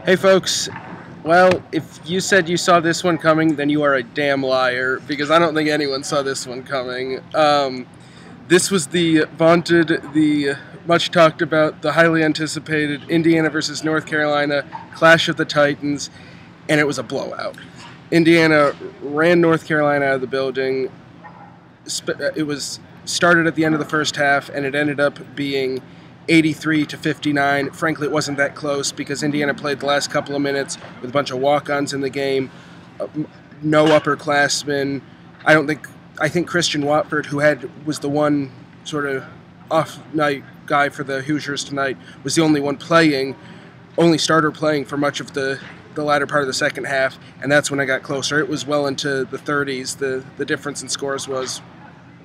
Hey folks, well, if you said you saw this one coming, then you are a damn liar, because I don't think anyone saw this one coming. This was the vaunted, the much talked about, the highly anticipated Indiana versus North Carolina Clash of the Titans, and it was a blowout. Indiana ran North Carolina out of the building. It was started at the end of the first half, and it ended up being 83-59. Frankly, it wasn't that close because Indiana played the last couple of minutes with a bunch of walk-ons in the game, no upperclassmen. I think Christian Watford, who was the one sort of off-night guy for the Hoosiers tonight, was the only starter playing for much of the latter part of the second half, and that's when I got closer. It was well into the 30s. The difference in scores was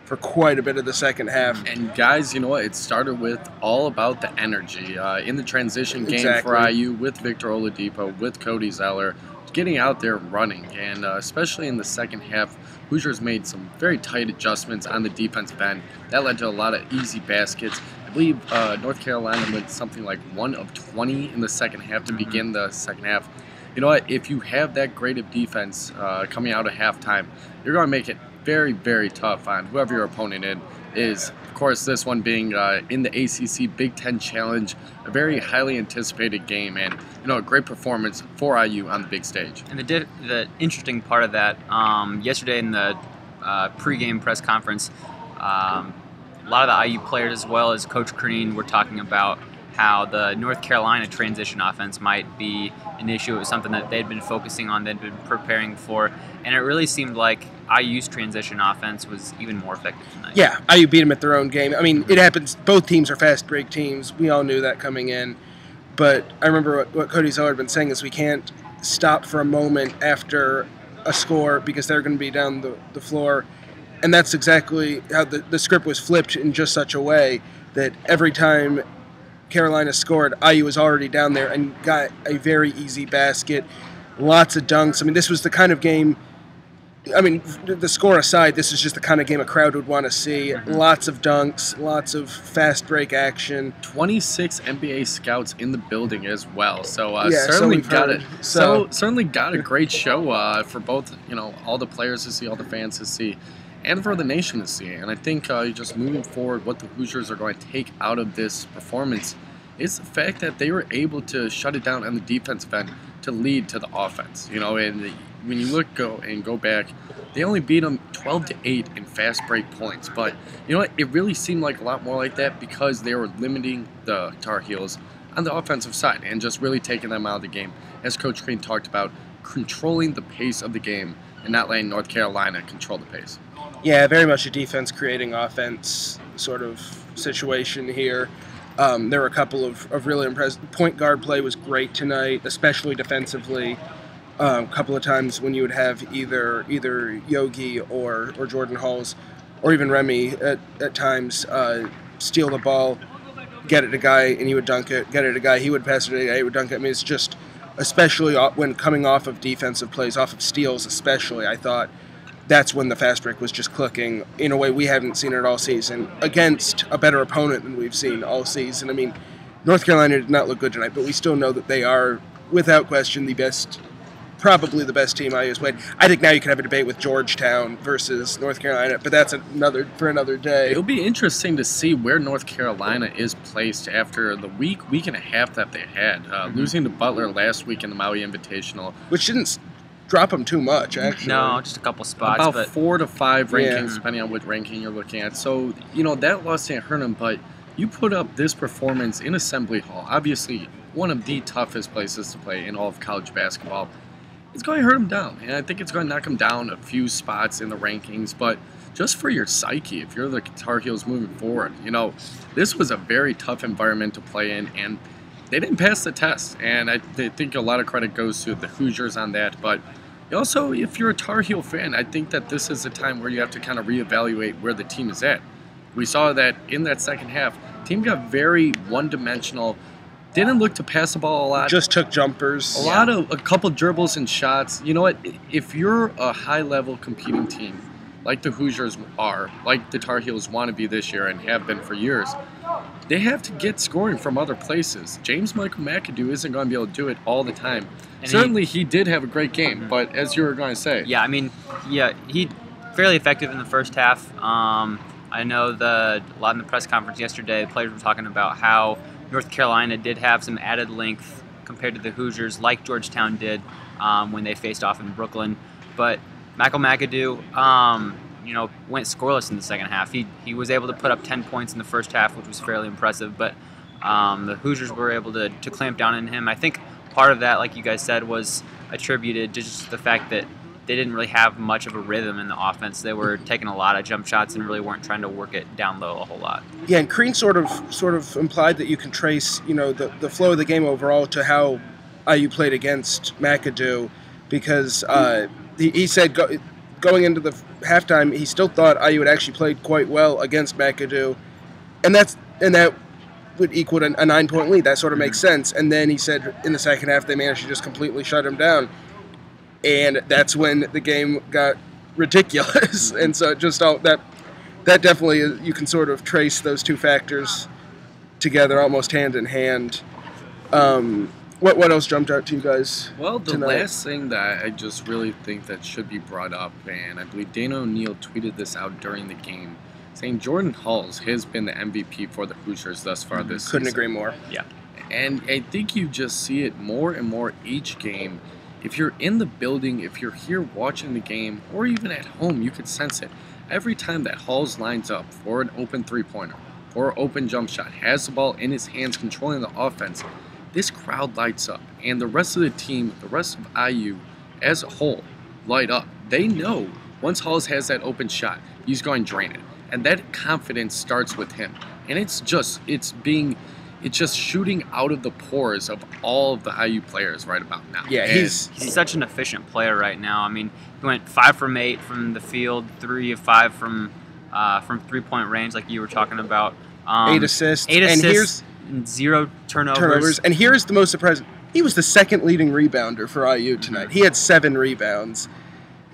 for quite a bit of the second half. And guys, you know what? It started with all about the energy in the transition game for IU with Victor Oladipo, with Cody Zeller, getting out there running. And especially in the second half, Hoosiers made some very tight adjustments on the defensive end. That led to a lot of easy baskets. I believe North Carolina went something like 1 of 20 in the second half to begin the second half. You know what? If you have that great of defense coming out of halftime, you're going to make it very, very tough on whoever your opponent is. Of course, this one being in the ACC Big Ten Challenge, a very highly anticipated game, and a great performance for IU on the big stage. And the interesting part of that, yesterday in the pregame press conference, a lot of the IU players as well as Coach Crean were talking about how the North Carolina transition offense might be an issue. It was something that they'd been focusing on, they'd been preparing for, and it really seemed like IU's transition offense was even more effective tonight. Yeah, IU beat them at their own game. I mean, it happens. Both teams are fast break teams. We all knew that coming in. But I remember what Cody Zeller had been saying is we can't stop for a moment after a score because they're going to be down the floor. And that's exactly how the script was flipped in just such a way that every time Carolina scored, IU was already down there and got a very easy basket. Lots of dunks. I mean, this was the kind of game, the score aside, this is just the kind of game a crowd would want to see. Lots of dunks, lots of fast break action. 26 NBA scouts in the building as well. So certainly certainly got a great show for both, all the players to see, all the fans to see, and for the nation to see. And I think just moving forward, what the Hoosiers are going to take out of this performance is the fact that they were able to shut it down on the defensive end to lead to the offense. And when you go back, they only beat them 12-8 in fast break points. But it really seemed like a lot more like that because they were limiting the Tar Heels on the offensive side and just really taking them out of the game. As Coach Crean talked about, controlling the pace of the game and not letting North Carolina control the pace. Yeah, very much a defense creating offense sort of situation here. There were a couple of really impressive. Point guard play was great tonight, especially defensively. A couple of times when you would have either Yogi or Jordan Halls or even Remy at times steal the ball, get it to a guy, and he would dunk it. Get it to a guy, he would pass it to a guy, he would dunk it. I mean, it's just, especially when coming off of defensive plays, off of steals especially, I thought that's when the fast break was just clicking in a way we haven't seen it all season against a better opponent than we've seen all season. I mean, North Carolina did not look good tonight, but we still know that they are, without question, probably the best team IU's played. I think now you can have a debate with Georgetown versus North Carolina, but that's for another day. It'll be interesting to see where North Carolina is placed after the week and a half that they had, losing to Butler last week in the Maui Invitational, which didn't drop them too much, actually. No, just a couple spots. About 4 to 5 rankings, depending on what ranking you're looking at. So, that loss didn't hurt them, but you put up this performance in Assembly Hall, obviously one of the toughest places to play in all of college basketball. It's going to hurt them down, and I think it's going to knock them down a few spots in the rankings, but just for your psyche, if you're the Tar Heels moving forward, this was a very tough environment to play in, and they didn't pass the test, and I think a lot of credit goes to the Hoosiers on that, but also, if you're a Tar Heel fan, I think that this is a time where you have to kind of reevaluate where the team is at. We saw that in that second half, the team got very one-dimensional, didn't look to pass the ball a lot. Just took jumpers. A couple dribbles and shots. You know what? If you're a high-level competing team, like the Hoosiers are, like the Tar Heels want to be this year and have been for years, they have to get scoring from other places. James Michael McAdoo isn't going to be able to do it all the time. And certainly he did have a great game, but as you were going to say. Yeah, I mean, he fairly effective in the first half. I know a lot in the press conference yesterday, the players were talking about how North Carolina did have some added length compared to the Hoosiers, like Georgetown did when they faced off in Brooklyn. But Michael McAdoo, went scoreless in the second half. He was able to put up 10 points in the first half, which was fairly impressive. But the Hoosiers were able to clamp down on him. I think part of that, like you guys said, was attributed to just the fact that they didn't really have much of a rhythm in the offense. They were taking a lot of jump shots and really weren't trying to work it down low a whole lot. Yeah, and Crean sort of implied that you can trace, the flow of the game overall to how IU played against McAdoo, because he said going into the halftime he still thought IU had actually played quite well against McAdoo, and that would equal a 9-point lead. That sort of makes sense. And then he said in the second half they managed to just completely shut him down. And that's when the game got ridiculous. And so that definitely is, you can sort of trace those two factors together almost hand in hand. What else jumped out to you guys? Well, the tonight? last thing that I just really think that should be brought up, and I believe Dana O'Neill tweeted this out during the game, saying Jordan Hulls has been the MVP for the Hoosiers thus far this season. Couldn't agree more. Yeah. And I think you just see it more and more each game. If you're in the building, if you're here watching the game, or even at home, you could sense it. Every time that Hulls lines up for an open three-pointer, or an open jump shot, has the ball in his hands controlling the offense, this crowd lights up. And the rest of the team, the rest of IU as a whole, light up. They know once Hulls has that open shot, he's going to drain it. And that confidence starts with him. And it's just shooting out of the pores of all of the IU players right about now. Yeah, he's such an efficient player right now. I mean, he went 5 from 8 from the field, 3 of 5 from 3-point range, like you were talking about. 8 assists. And 0 turnovers. And here's the most surprising. He was the second leading rebounder for IU tonight. Mm-hmm. He had 7 rebounds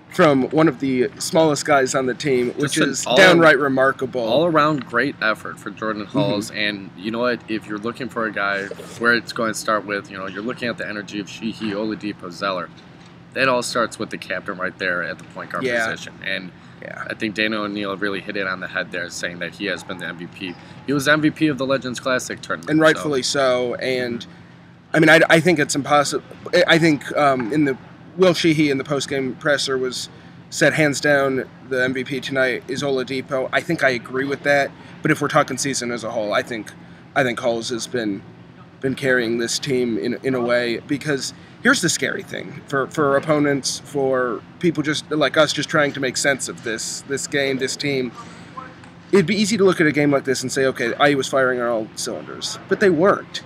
from one of the smallest guys on the team, which is downright remarkable. All-around great effort for Jordan Hulls. Mm-hmm. And you know what? If you're looking for a guy where it's going to start with, you're looking at the energy of Sheehy, Oladipo, Zeller. That all starts with the captain right there at the point guard position. And I think Dana O'Neill really hit it on the head there, saying that he has been the MVP. He was MVP of the Legends Classic tournament. And rightfully so. And, I mean, I think it's impossible. I think in the Will Sheehy in the post-game presser said hands down the MVP tonight is Oladipo. I think I agree with that. But if we're talking season as a whole, I think Hulls has been carrying this team in a way, because here's the scary thing for opponents, for people just like us just trying to make sense of this game, this team. It'd be easy to look at a game like this and say, okay, IU was firing on all cylinders, but they weren't.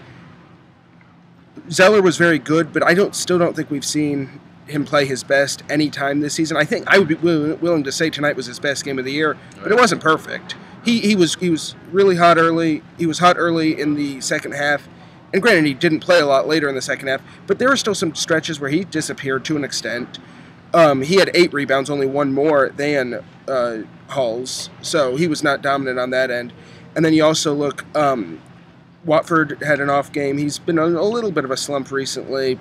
Zeller was very good, but still don't think we've seen him play his best any time this season. I think I would be willing to say tonight was his best game of the year, but it wasn't perfect. He was really hot early. He was hot early in the second half. And granted, he didn't play a lot later in the second half, but there were still some stretches where he disappeared to an extent. He had 8 rebounds, only 1 more than Hulls, so he was not dominant on that end. And then you also look, Watford had an off game. He's been on a little bit of a slump recently.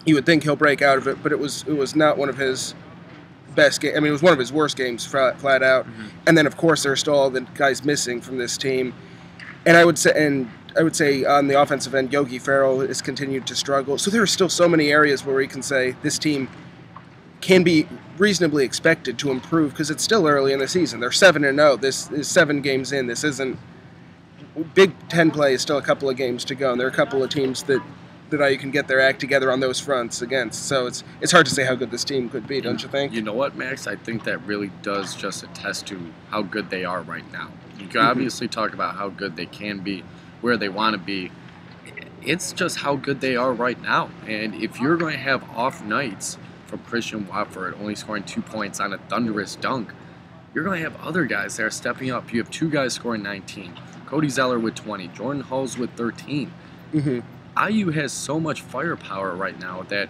You would think he'll break out of it, but it was not one of his best games. I mean, it was one of his worst games, flat out. Mm-hmm. And then, of course, there are still all the guys missing from this team. And I would say on the offensive end, Yogi Ferrell has continued to struggle. So there are still so many areas where we can say this team can be reasonably expected to improve, because it's still early in the season. They're 7-0. This is 7 games in. This isn't Big Ten play. Is still a couple of games to go, and there are a couple of teams that you can get their act together on those fronts against. So it's hard to say how good this team could be, don't you think? You know what, Max? I think that really does just attest to how good they are right now. You can obviously talk about how good they can be, where they want to be. It's just how good they are right now. And if you're going to have off nights from Christian Watford only scoring 2 points on a thunderous dunk, you're going to have other guys that are stepping up. You have 2 guys scoring 19. Cody Zeller with 20. Jordan Hulls with 13. Mm-hmm. IU has so much firepower right now that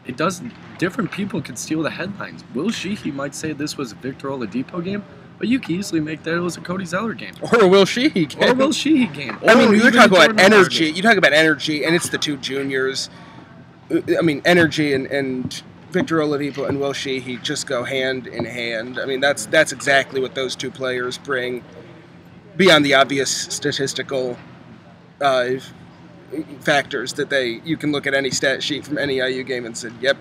it doesn't. Different people could steal the headlines. Will Sheehy might say this was a Victor Oladipo game. But you can easily make that it was a Cody Zeller game. Or a Will Sheehy game. Or a Will Sheehy game. I mean, you talk about Jordan energy. Harden. You talk about energy, and it's the two juniors. I mean, energy and Victor Oladipo and Will Sheehy just go hand in hand. I mean, that's exactly what those two players bring, beyond the obvious statistical factors that you can look at any stat sheet from any IU game and say, yep,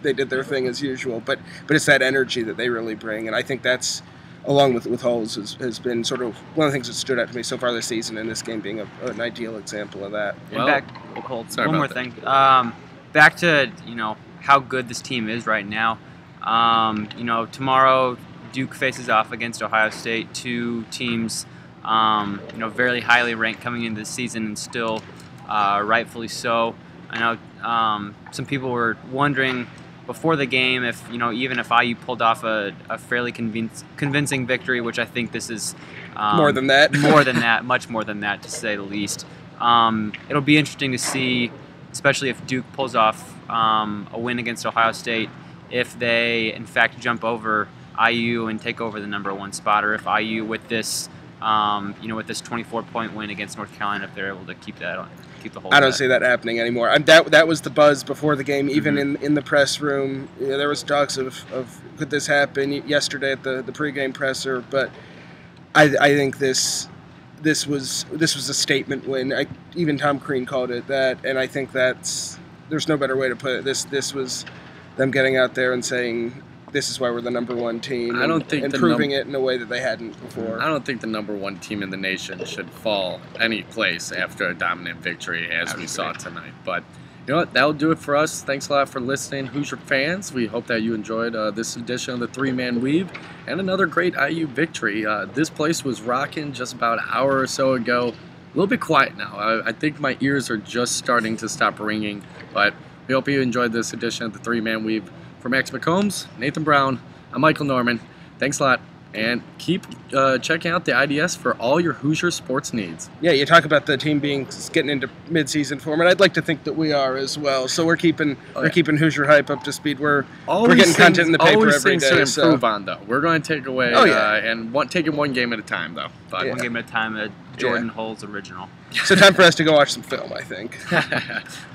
they did their thing as usual. But it's that energy that they really bring, and I think that's, along with Hulls, has been sort of one of the things that stood out to me so far this season, and this game being an ideal example of that. Well, one more thing. Back to how good this team is right now. Tomorrow Duke faces off against Ohio State, two teams very highly ranked coming into the season, and still rightfully so. I know some people were wondering before the game if even if IU pulled off a fairly convincing victory, which I think this is more than that, much more than that, to say the least. It'll be interesting to see, especially if Duke pulls off a win against Ohio State, if they in fact jump over IU and take over the #1 spot, or if IU with this 24-point win against North Carolina, if they're able to keep the hold. I don't see that happening anymore. That was the buzz before the game, even in the press room. There was talks of could this happen yesterday at the pregame presser, but I think this was a statement win. Even Tom Crean called it that, and I think there's no better way to put it. This was them getting out there and saying, this is why we're the #1 team, and proving it in a way that they hadn't before. I don't think the #1 team in the nation should fall any place after a dominant victory as we saw tonight. But you know what? That'll do it for us. Thanks a lot for listening, Hoosier fans. We hope that you enjoyed this edition of the Three-Man Weave and another great IU victory. This place was rocking just about an hour or so ago. A little bit quiet now. I think my ears are just starting to stop ringing. But we hope you enjoyed this edition of the Three-Man Weave. For Max McCombs, Nathan Brown, I'm Michael Norman. Thanks a lot, and keep checking out the IDS for all your Hoosier sports needs. Yeah, you talk about the team getting into mid-season form, and I'd like to think that we are as well. So we're keeping Hoosier hype up to speed. We're getting content in the paper every day. Always things to improve on, though. We're going to take away and take it one game at a time, though. But one game at a time. Jordan Hulls original. So time for us to go watch some film, I think.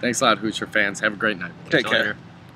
Thanks a lot, Hoosier fans. Have a great night. Take care. Later.